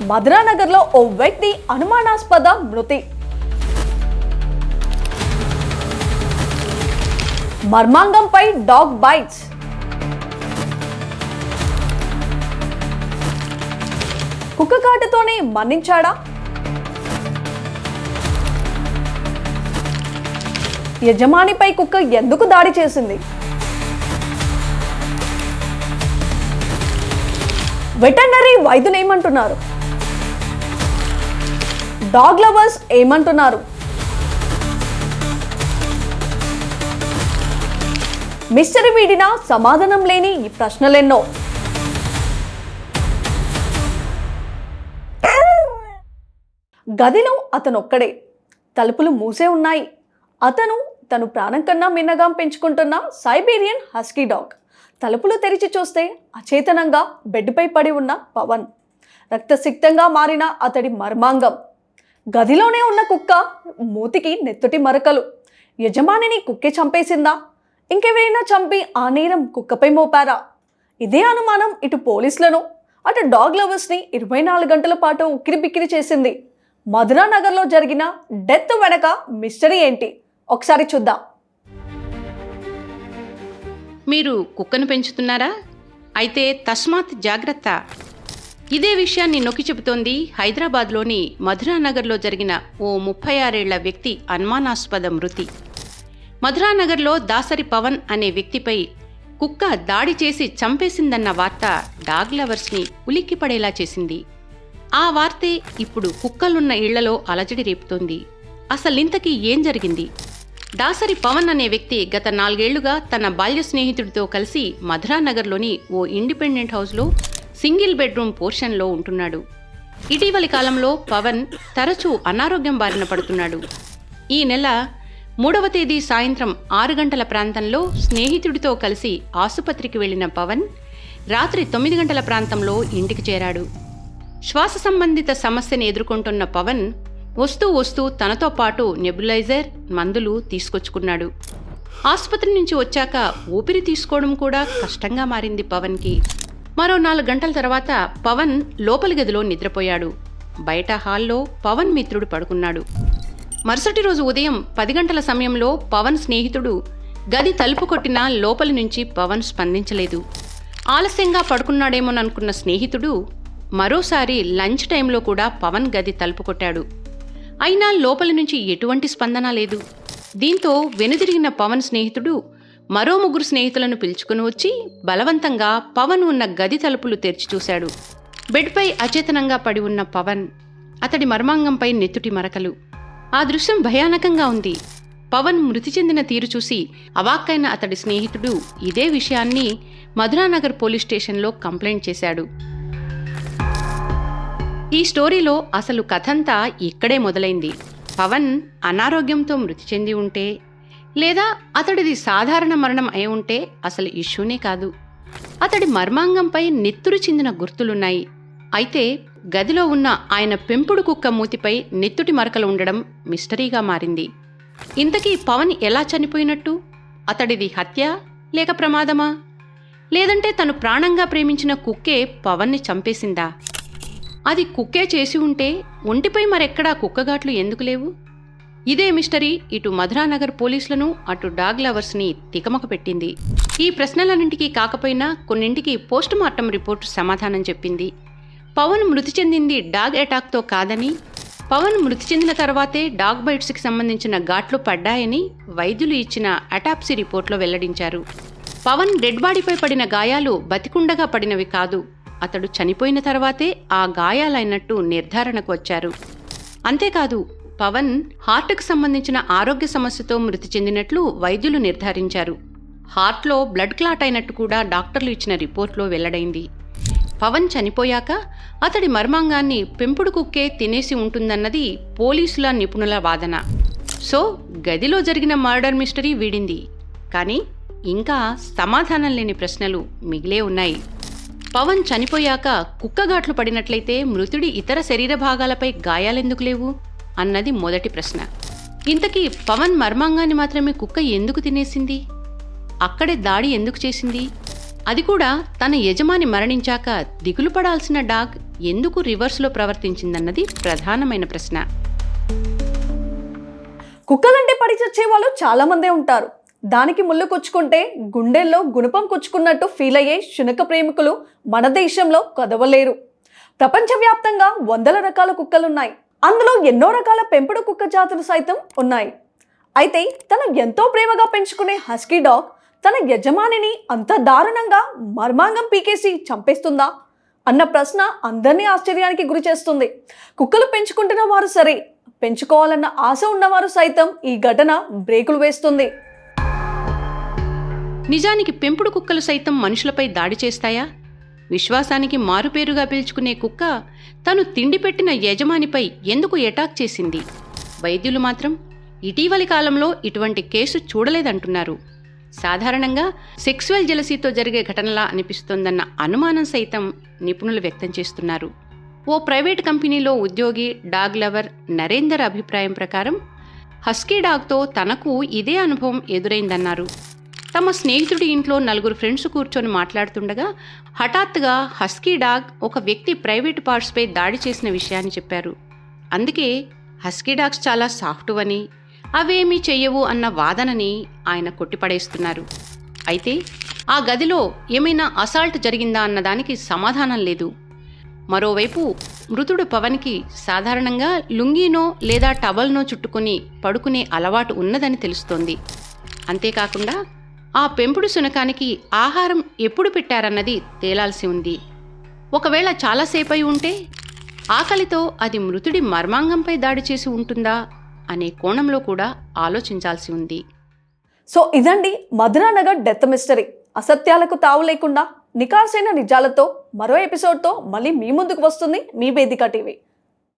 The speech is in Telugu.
మధురానగర్లో ఓ వ్యక్తి అనుమానాస్పద మృతి. మర్మాంగంపై డాగ్ బైట్స్. కుక్క కాటుతోనే మరణించాడా? యజమానిపై కుక్క ఎందుకు దాడి చేసింది? వెటర్నరీ వైద్యులు ఏమంటున్నారు? డాగ్ లవర్స్ ఏమంటున్నారు? మిస్టరీ వీడినా సమాధానం లేని ఈ ప్రశ్నలెన్నో. గదిలో అతనొక్కడే. తలుపులు మూసే ఉన్నాయి. అతను తను ప్రాణం కన్నా మిన్నగా పెంచుకుంటున్న సైబీరియన్ హస్కీ డాగ్. తలుపులు తెరిచి చూస్తే అచేతనంగా బెడ్పై పడి ఉన్న పవన్. రక్తసిక్తంగా మారిన అతడి మర్మాంగం. గదిలోనే ఉన్న కుక్క మూతికి నెత్తుటి మరకలు. యజమానిని కుక్కే చంపేసిందా? ఇంకెవరైనా చంపి ఆ నేరం కుక్కపై మోపారా? ఇదే అనుమానం ఇటు పోలీసులను, అటు డాగ్ లవర్స్ని 24 గంటల పాటు ఉక్కిరిబిక్కిరి చేసింది. మధురానగర్లో జరిగిన డెత్ వెనక మిస్టరీ ఏంటి? ఒకసారి చూద్దాం. మీరు కుక్కను పెంచుతున్నారా? అయితే తస్మాత్ జాగ్రత్త. ఇదే విషయాన్ని నొక్కి చెబుతోంది హైదరాబాద్లోని మధురానగర్లో జరిగిన ఓ 36 ఏళ్ల వ్యక్తి అనుమానాస్పద మృతి. మధురానగర్లో దాసరి పవన్ అనే వ్యక్తిపై కుక్క దాడి చేసి చంపేసిందన్న వార్త డాగ్ లవర్స్ని ఉలిక్కిపడేలా చేసింది. ఆ వార్తే ఇప్పుడు కుక్కలున్న ఇళ్లలో అలజడి రేపుతోంది. అసలింతకీ ఏం జరిగింది? దాసరి పవన్ అనే వ్యక్తి గత 4 ఏళ్లుగా తన బాల్య స్నేహితుడితో కలిసి మధురానగర్లోని ఓ ఇండిపెండెంట్ హౌస్లో సింగిల్ బెడ్రూమ్ పోర్షన్లో ఉంటున్నాడు. ఇటీవలి కాలంలో పవన్ తరచూ అనారోగ్యం బారిన పడుతున్నాడు. ఈ నెల 3వ తేదీ సాయంత్రం 6 గంటల ప్రాంతంలో స్నేహితుడితో కలిసి ఆసుపత్రికి వెళ్లిన పవన్ రాత్రి 9 గంటల ప్రాంతంలో ఇంటికి చేరాడు. శ్వాస సంబంధిత సమస్యను ఎదుర్కొంటున్న పవన్ వస్తూ తనతో పాటు నెబులైజర్, మందులు తీసుకొచ్చుకున్నాడు. ఆసుపత్రి నుంచి వచ్చాక ఊపిరి తీసుకోవడం కూడా కష్టంగా మారింది పవన్కి. మరో 4 గంటల తర్వాత పవన్ లోపలి గదిలో నిద్రపోయాడు. బయట హాల్లో పవన్ మిత్రుడు పడుకున్నాడు. మరుసటి రోజు ఉదయం 10 గంటల సమయంలో పవన్ స్నేహితుడు గది తలుపు కొట్టినా లోపలి నుంచి పవన్ స్పందించలేదు. ఆలస్యంగా పడుకున్నాడేమోననుకున్న స్నేహితుడు మరోసారి లంచ్ టైంలో కూడా పవన్ గది తలుపు కొట్టాడు. అయినా లోపలి నుంచి ఎటువంటి స్పందన లేదు. దీంతో వెనుదిరిగిన పవన్ స్నేహితుడు మరో 3 స్నేహితులను పిలుచుకుని వచ్చి బలవంతంగా పవన్ ఉన్న గది తలుపులు తెరిచి చూశాడు. బెడ్పై అచేతనంగా పడి ఉన్న పవన్, అతడి మర్మాంగంపై నెత్తుటి మరకలు. ఆ దృశ్యం భయానకంగా ఉంది. పవన్ మృతి చెందిన తీరు చూసి అవాక్కైన అతడి స్నేహితుడు ఇదే విషయాన్ని మధురానగర్ పోలీస్ స్టేషన్లో కంప్లైంట్ చేశాడు. ఈ స్టోరీలో అసలు కథంతా ఇక్కడే మొదలైంది. పవన్ అనారోగ్యంతో మృతి చెంది ఉంటే, లేదా అతడిది సాధారణ మరణం అయి ఉంటే అసలు ఇష్యూనే కాదు. అతడి మర్మాంగంపై నెత్తురు చిందిన గుర్తులున్నాయి. అయితే గదిలో ఉన్న ఆయన పెంపుడు కుక్క మూతిపై నెత్తుటి మరకలు ఉండడం మిస్టరీగా మారింది. ఇంతకీ పవన్ ఎలా చనిపోయినట్టు? అతడిది హత్య లేక ప్రమాదమా? లేదంటే తను ప్రాణంగా ప్రేమించిన కుక్కే పవన్ని చంపేసిందా? అది కుక్కే చేసి ఉంటే ఒంటిపై మరెక్కడా కుక్కగాట్లు ఎందుకు లేవు? ఇదే మిస్టరీ ఇటు మధురానగర్ పోలీసులను, అటు డాగ్ లవర్స్ని తికమక పెట్టింది. ఈ ప్రశ్నలన్నింటికీ కాకపోయినా కొన్నింటికి పోస్ట్ మార్టం రిపోర్టు సమాధానం చెప్పింది. పవన్ మృతి చెందింది డాగ్ అటాక్తో కాదని, పవన్ మృతి చెందిన తర్వాతే డాగ్ బైట్స్కి సంబంధించిన ఘాట్లు పడ్డాయని వైద్యులు ఇచ్చిన అటాప్సీ రిపోర్ట్లో వెల్లడించారు. పవన్ డెడ్ బాడీపై పడిన గాయాలు బతికుండగా పడినవి కాదు, అతడు చనిపోయిన తర్వాతే ఆ గాయాలైనట్టు నిర్ధారణకు వచ్చారు. అంతేకాదు, పవన్ హార్ట్కు సంబంధించిన ఆరోగ్య సమస్యతో మృతి చెందినట్లు వైద్యులు నిర్ధారించారు. హార్ట్లో బ్లడ్ క్లాట్ అయినట్టు కూడా డాక్టర్లు ఇచ్చిన రిపోర్ట్లో వెల్లడైంది. పవన్ చనిపోయాక అతడి మర్మాంగాన్ని పెంపుడు కుక్కే తినేసి ఉంటుందన్నది పోలీసుల నిపుణుల వాదన. సో గదిలో జరిగిన మర్డర్ మిస్టరీ వీడింది. కానీ ఇంకా సమాధానం లేని ప్రశ్నలు మిగిలే ఉన్నాయి. పవన్ చనిపోయాక కుక్కగాట్లు పడినట్లయితే మృతుడి ఇతర శరీర భాగాలపై గాయాలెందుకు లేవు అన్నది మొదటి ప్రశ్న. ఇంతకీ పవన్ మర్మాంగాన్ని మాత్రమే కుక్క ఎందుకు తినేసింది? అక్కడే దాడి ఎందుకు చేసింది? అది కూడా తన యజమాని మరణించాక దిగులు పడాల్సిన డాగ్ ఎందుకు రివర్స్లో ప్రవర్తించిందన్నది ప్రధానమైన ప్రశ్న. కుక్కలంటే పడి చచ్చే వాళ్ళు చాలా మందే ఉంటారు. దానికి ముళ్ళు కుచ్చుకుంటే గుండెల్లో గుణపం కుచ్చుకున్నట్టు ఫీల్ అయ్యే శునక ప్రేమికులు మన దేశంలో కదవలేరు. ప్రపంచవ్యాప్తంగా వందల రకాల కుక్కలున్నాయి. అందులో ఎన్నో రకాల పెంపుడు కుక్క జాతులు సైతం ఉన్నాయి. అయితే తను ఎంతో ప్రేమగా పెంచుకునే హస్కీ డాగ్ తన యజమానిని అంత దారుణంగా మర్మాంగం పీకేసి చంపేస్తుందా అన్న ప్రశ్న అందరినీ ఆశ్చర్యానికి గురి చేస్తుంది. కుక్కలు పెంచుకుంటున్న వారు సరే, పెంచుకోవాలన్న ఆశ ఉన్నవారు సైతం ఈ ఘటన బ్రేకులు వేస్తుంది. నిజానికి పెంపుడు కుక్కలు సైతం మనుషులపై దాడి చేస్తాయా? విశ్వాసానికి మారుపేరుగా పిలుచుకునే కుక్క తను తిండి పెట్టిన యజమానిపై ఎందుకు అటాక్ చేసింది? వైద్యులు మాత్రం ఇటీవలి కాలంలో ఇటువంటి కేసు చూడలేదంటున్నారు. సాధారణంగా సెక్సువల్ జెలసీతో జరిగే ఘటనలా అనిపిస్తోందన్న అనుమానం సైతం నిపుణులు వ్యక్తం చేస్తున్నారు. ఓ ప్రైవేట్ కంపెనీలో ఉద్యోగి డాగ్ లవర్ నరేందర్ అభిప్రాయం ప్రకారం హస్కీ డాగ్తో తనకు ఇదే అనుభవం ఎదురైందన్నారు. తమ స్నేహితుడి ఇంట్లో 4 ఫ్రెండ్స్ కూర్చొని మాట్లాడుతుండగా హఠాత్తుగా హస్కీ డాగ్ ఒక వ్యక్తి ప్రైవేట్ పార్ట్స్పై దాడి చేసిన విషయాన్ని చెప్పారు. అందుకే హస్కీ డాగ్స్ చాలా సాఫ్ట్ అని, అవేమీ చెయ్యవు అన్న వాదనని ఆయన కొట్టిపడేస్తున్నారు. అయితే ఆ గదిలో ఏమైనా అసాల్ట్ జరిగిందా అన్నదానికి సమాధానం లేదు. మరోవైపు మృతుడు పవన్కి సాధారణంగా లుంగీనో లేదా టవల్నో చుట్టుకుని పడుకునే అలవాటు ఉన్నదని తెలుస్తోంది. అంతేకాకుండా ఆ పెంపుడు శునకానికి ఆహారం ఎప్పుడు పెట్టారన్నది తేలాల్సి ఉంది. ఒకవేళ చాలాసేపై ఉంటే ఆకలితో అది మృతుడి మర్మాంగంపై దాడి చేసి ఉంటుందా అనే కోణంలో కూడా ఆలోచించాల్సి ఉంది. సో ఇదండి మధురానగర్ డెత్ మిస్టరీ. అసత్యాలకు తావు లేకుండా నికార్సైన నిజాలతో మరో ఎపిసోడ్తో మళ్ళీ మీ ముందుకు వస్తుంది మీ వేదిక టీవీ.